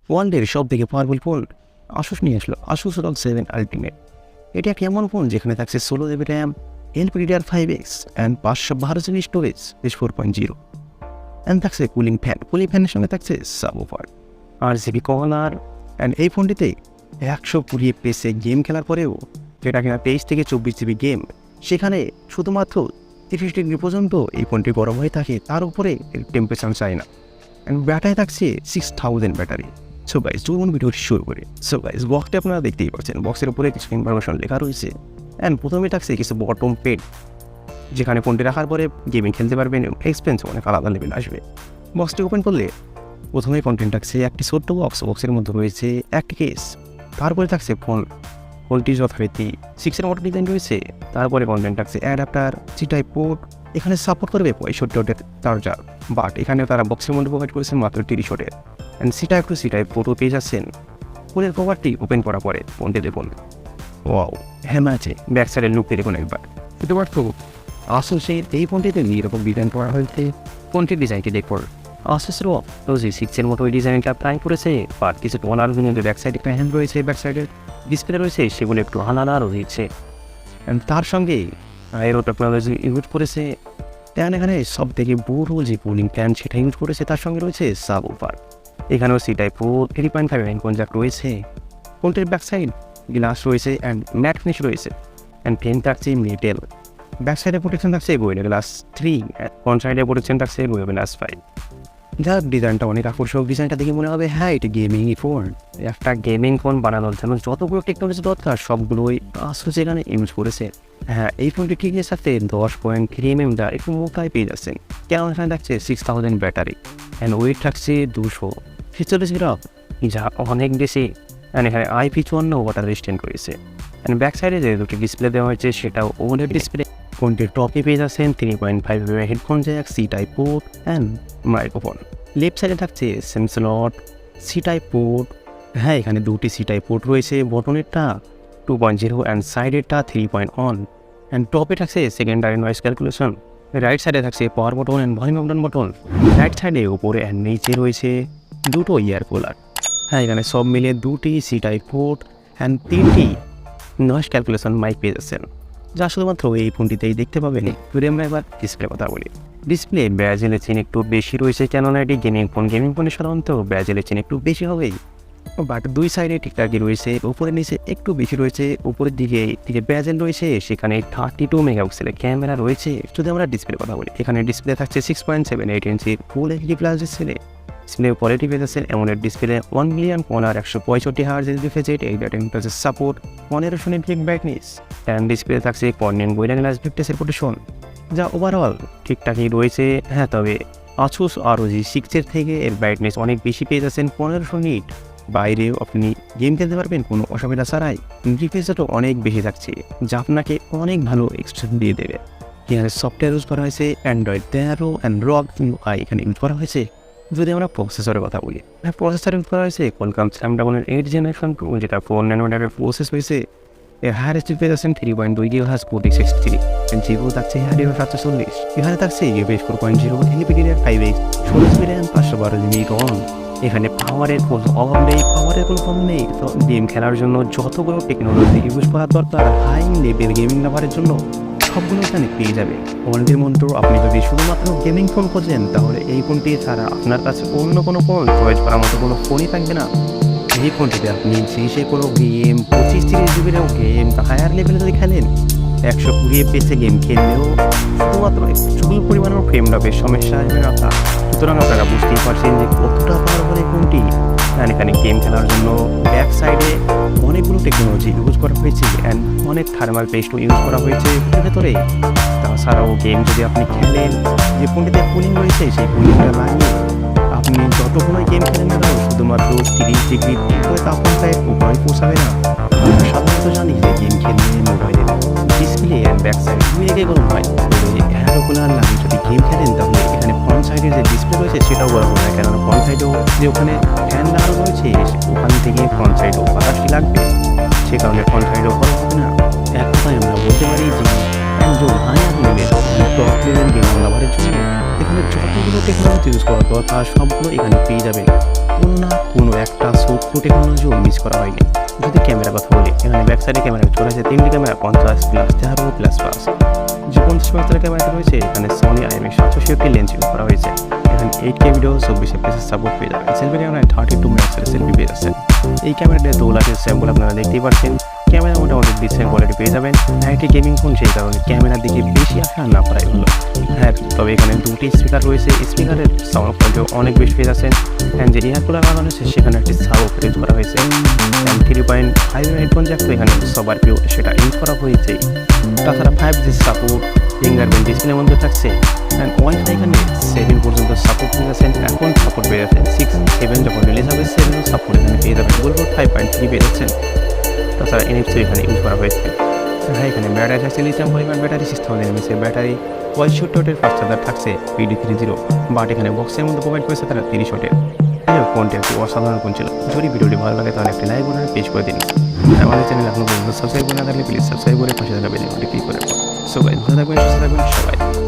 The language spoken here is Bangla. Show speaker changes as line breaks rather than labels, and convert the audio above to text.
ওয়ার্ল্ডের সব থেকে পাওয়ারফুল ফোন Asus নিয়ে আসলো Asus ROG 7 Ultimate। এটি একটি এমন ফোন যেখানে থাকছে 16 GB RAM, LPDDR5X and 512 GB storage S4.0 and থাকছে কুলিং ফ্যানের সঙ্গে থাকছে সাবওুফার RGB কলার। অ্যান্ড এই ফোনটিতে 120 FPS গেম খেলার পরেও, যেটা কিনা 23 থেকে 24 জিবি গেম, সেখানে শুধুমাত্র 30 ডিগ্রি পর্যন্ত এই ফোনটি গরম হয়ে থাকে, তার উপরে টেম্পারেচার চায় না। অ্যান্ড ব্যাটারি থাকছে 6000 ব্যাটারি। সো গাইজ চলুন ভিডিওটি শুরু করে। সো গাইজ বক্সটা আপনারা দেখতেই পাচ্ছেন, বক্সের উপরে কিছু ইনফরমেশন লেখা রয়েছে। অ্যান্ড প্রথমে থাকছে কিছু বটম পেড, যেখানে ফোনটি রাখার পরে গেমিং খেলতে পারবেন, এক্সপেন্স অনেক আলাদা লেভেল আসবে। বক্সটি ওপেন করলে প্রথমেই কন্টেন্ট থাকছে একটি ছোট্ট বক্সের মধ্যে রয়েছে একটি কেস, তারপরে থাকছে ফোনটি যথারীতি 6-এর মতো ডিজাইন রয়েছে। তারপরে কন্টেন্ট থাকছে অ্যাডাপ্টার, সি টাইপ পোর্ট, এখানে সাপোর্ট করবে 65 ওয়াটের চার্জার, বাট এখানে তারা বক্সের মধ্যে প্রোভাইড করেছে মাত্র 30 ওয়াটের। অ্যান্ড সি টাইপ পোর্টও পেয়ে যাচ্ছেন। ফোনের কভারটি ওপেন করার পরে ফোনটি দেখুন, ওয়াও হ্যাঁ আছে। ব্যাক সাইডের লুকটি দেখুন একবার, শুধুমাত্র Asus-এর এই ফোনটিতে এরকম ডিজাইন করা হয়েছে। ফোনটির ডিজাইনটি দেখুন, Asus ROG 6-এর মতো ডিজাইনটা ট্রাই করেছে, বাট কিছু টোনার ব্যাক সাইডে একটা হ্যান্ড রয়েছে, ব্যাক সাইডের ডিসপ্লে রয়েছে, সেগুলো একটু আলাদা রয়েছে। অ্যান্ড তার সঙ্গে এরো টেকনোলজি ইউজ করেছে। এখানে সব থেকে বড় যে কুলিং ফ্যান সেটা ইউজ করেছে, তার সঙ্গে রয়েছে সাবওুফার। এখানেও সি টাইপ 3.5 জ্যাক রয়েছে। ফোনটির ব্যাক সাইড গ্লাস রয়েছে অ্যান্ড ম্যাট ফিনিশ রয়েছে। অ্যান্ড ফ্রেম থাকছে মেটেল। ব্যাক সাইডে প্রোটেকশন থাকছে গোয়েলা গ্লাস 3, ফ্রন্ট সাইডে প্রোটেকশন থাকছে গোয়েলা গ্লাস 5। যার ডিজাইনটা অনেক আকর্ষক। ডিজাইনটা দেখে মনে হবে হ্যাঁ এটা গেমিং ফোন। একটা গেমিং ফোন বানানোর জন্য যতগুলো টেকনোলজি দরকার সবগুলোই Asus এখানে ইউজ করেছে। হ্যাঁ, এই ফোনটি ঠিক সাথে 10.3 mm একটু মোটাই পেয়ে যাচ্ছেন, কেন এখানে থাকছে 6000 ব্যাটারি অ্যান্ড ওয়েট থাকছে 246 গ্রাম, যা অনেক বেশি। অ্যান্ড এখানে IP54 ওয়াটার রেজিস্ট্যান্ট রয়েছে। অ্যান্ড ব্যাক সাইডে যে দুটি ডিসপ্লে দেওয়া হয়েছে সেটাও OLED ডিসপ্লে। ফোনটির টপে পেয়ে যাচ্ছেন 3.5 mm headphone jack, C type port and microphone. Left সাইডে থাকছে same slot, C type port. হ্যাঁ, এখানে দুটি সি টাইপ পোর্ট রয়েছে, বটনেরটা 2.0 অ্যান্ড সাইডেরটা 3.1। অ্যান্ড টপে থাকছে সেকেন্ডারি নয়েজ ক্যালকুলেশন। রাইট সাইডে থাকছে পাওয়ার button and volume up down button. Right সাইডে উপরে অ্যান্ড নিচে রয়েছে দুটো ইয়ার কুলার। হ্যাঁ, এখানে সব মিলে দুটি সি টাইপ পোর্ট অ্যান্ড 3টি নয়েজ ক্যালকুলেশন মাইক পেয়ে যাচ্ছেন, যা শুধুমাত্র এই ফোনটিতেই দেখতে পাবেন। যদি আমরা এবার ডিসপ্লে কথা বলি, ডিসপ্লে ব্যাজেলের চেন একটু বেশি রয়েছে, কেননা এটি গেমিং ফোনে সাধারণত ব্যাজেলের চেন একটু বেশি হবেই। বাট দুই সাইডে ঠিকঠাকই রয়েছে, উপরে নিচে একটু বেশি রয়েছে। উপরের দিকে ব্যাজেল রয়েছে, সেখানে 32 মেগাপিক্সেলের ক্যামেরা রয়েছে। যদি আমরা ডিসপ্লে কথা বলি, এখানে ডিসপ্লে থাকছে 6.78 ইঞ্চির full HD plus display. Display quality পেয়ে যাচ্ছেন AMOLED display, 1 million corner 165 hertz refresh rate, 8 temperature support, 1500 nit brightness. And display থাকছে কর্নিং গোয়েলা গ্লাস 50 প্রোটেকশন, যা ওভারঅল ঠিকঠাকই রয়েছে। হ্যাঁ, তবে Asus ROG 6-এর থেকে এর ব্রাইটনেস অনেক বেশি পেয়ে যাচ্ছেন, 1500 নিট। বাইরেও আপনি গেম খেলতে পারবেন কোনো অসুবিধা ছাড়াই। রিফ্রেশ রেটও অনেক বেশি থাকছে, যা আপনাকে অনেক ভালো এক্সট্রা দিয়ে দেবে। এখানে সফটওয়্যার ইউজ করা হয়েছে Android 13 অ্যান্ড ROG UI এখানে ইউজ করা হয়েছে। যদি আমরা প্রসেসরের কথা বলি, প্রসেসর ইউজ করা হয়েছে Qualcomm Snapdragon 8 Gen 2, যেটা 4 ন্যানোমিটারের প্রসেস হয়েছে। এর হায়ার স্পিড পেয়ে যাচ্ছেন 3.2 GHz 463, জিরো থাকছে 740। এখানে থাকছে UFS 4.0, LPDDR5X, 16 GB RAM, 512 GB ROM। এখানে পাওয়ারের কোনো অভাব নেই, পাওয়ারের কোনো কম নেই। তো গেম খেলার জন্য যতগুলো টেকনোলজি ইউজ করার দরকার হাই লেভেল গেমিং লাভারের জন্য, সবগুলো এখানে পেয়ে যাবে। ফোনটির মধ্যে আপনি যদি শুধুমাত্র গেমিং ফোন খোঁজেন, তাহলে এই ফোনটি ছাড়া আপনার কাছে অন্য কোনো ফোন চয়েস করার মতো কোনো ফোনই থাকবে না। এই ফোনটিতে আপনি যে কোনো গেম 25-30 জিবিরও গেম হায়ার লেভেলে যদি খেলেন, 120 FPS গেম খেললেও শুধুমাত্র একটু পরিমাণের ফ্রেম ড্রপের সমস্যা আসবে না আপনার। সুতরাং আপনারা বুঝতেই পারছেন যে কতটা পাওয়ারফুল এই ফোনটি। এখানে গেম খেলার জন্য ব্যাক সাইডে অনেকগুলো টেকনোলজি ইউজ করা হয়েছে অ্যান্ড অনেক থার্মাল পেস্টও ইউজ করা হয়েছে ভেতরে। তাছাড়াও গেম যদি আপনি খেলেন, যে ফোনটিতে কুলিং রয়েছে সেই কুলিংটা লাগিয়ে আপনি যতক্ষণ গেম খেলেন না কেন, শুধুমাত্র 30 ডিগ্রি তাপমাত্রায় উপরে পৌঁছাবে না। আমরা সাধারণত জানি যে গেম খেললে মোবাইলের ডিসপ্লে অ্যান্ড ব্যাক সাইড দুই একে গরম হয়। এয়ারকুলার লাগিয়ে যদি গেম খেলেন, তাহলে এখানে ফ্রন্ট সাইডের যে ডিসপ্লে রয়েছে সেটাও গরম হয়, কেননা ফ্রন্ট সাইডেও যে ওখানে ফ্যান লাগানো রয়েছে ওখান থেকে ফ্রন্ট সাইডেও বাতাসটি লাগবে, সে কারণে ফ্রন্ট সাইডেও গরম হবে না। এক কথায় আমরা বলতে পারি যে একজন higher level top level game লাভারের জন্য এখানে যতগুলো টেকনোলজি সমস্ত ইউজ করার দরকার সবগুলো এখানে পেয়ে যাবেন। কোনো একটা সূক্ষ্ম টেকনোলজিও মিস করা হয়নি। যদি ক্যামেরা কথা বলি, এখানে ব্যাক সাইডে ক্যামেরা ইউজ করা হয়েছে 3টি ক্যামেরা 50+13++। যে 50 মেগাপিক্সেলের ক্যামেরাটা রয়েছে এখানে সনি IMX 760 লেন্স ইউজ করা হয়েছে। এখানে 8K ভিডিও 24 FPS সাপোর্ট পেয়ে যাবেন। সেলফি ক্যামেরায় 32 মেগাপিক্সেলের সেলফি পেয়ে যাচ্ছেন। এই ক্যামেরাটা 2 লাখের স্যাম্পল আপনারা দেখতেই পাচ্ছেন। ক্যামেরা মোটামুটি ডিসেন্ট কোয়ালিটি পেয়ে যাবেন। একটি গেমিং ফোন, সেই কারণে ক্যামেরার দিকে বেশি আশা না করাই হলো। হ্যাঁ, তবে এখানে 2টি স্পিকার রয়েছে। স্পিকারের সাউন্ড কোয়ালিটিও অনেক বেশি পেয়ে যাচ্ছেন। অ্যান্ড যে ইয়ার কুলার লাগানো হয়েছে সেখানে একটি সাউন্ড ইউজ করা হয়েছে। অ্যান্ড 3.5 হেডফোন জ্যাক তো এখানে সবার প্রিয়, সেটা ইউজ করা হয়েছে। তাছাড়া 5G সাপোর্ট ফিঙ্গারপ্রিন্ট ডিসপ্লের মধ্যে থাকছে। অ্যান্ড ওয়াইফাই এখানে 7 পর্যন্ত সাপোর্ট পেয়ে যাচ্ছেন। এখন সাপোর্ট পেয়ে যাচ্ছেন 6, 7 যখন রিলিজ হবে 7 সাপোর্ট এখানে পেয়ে যাবেন। ব্লুটুথ 5.3 পেয়ে যাচ্ছেন। তাছাড়া NFC এখানে ইউজ করা হয়েছে। হ্যাঁ, এখানে ব্যাটারি থাকছে লিথিয়াম পলিমার ব্যাটারি সিস্টেম নেমেছে। ব্যাটারি 65 ওয়াটের ফাস্ট চার্জার থাকছে PD30, বাট এখানে বক্সের মধ্যে প্রোভাইড করেছে তারা 30 ওয়াটের। ফোনটি একটি অসাধারণ ফোন ছিল। যদি ভিডিওটি ভালো লাগে তাহলে একটি লাইক করে পেজ করে দিন। আমাদের চ্যানেল এখনো পর্যন্ত সাবস্ক্রাইব করে না থাকলে প্লিজ সাবস্ক্রাইব করে পাশে থাকা বেল আইকনটি ক্লিক করে। সো গাইস, ভালো থাকবেন, সুস্থ থাকবেন সবাই।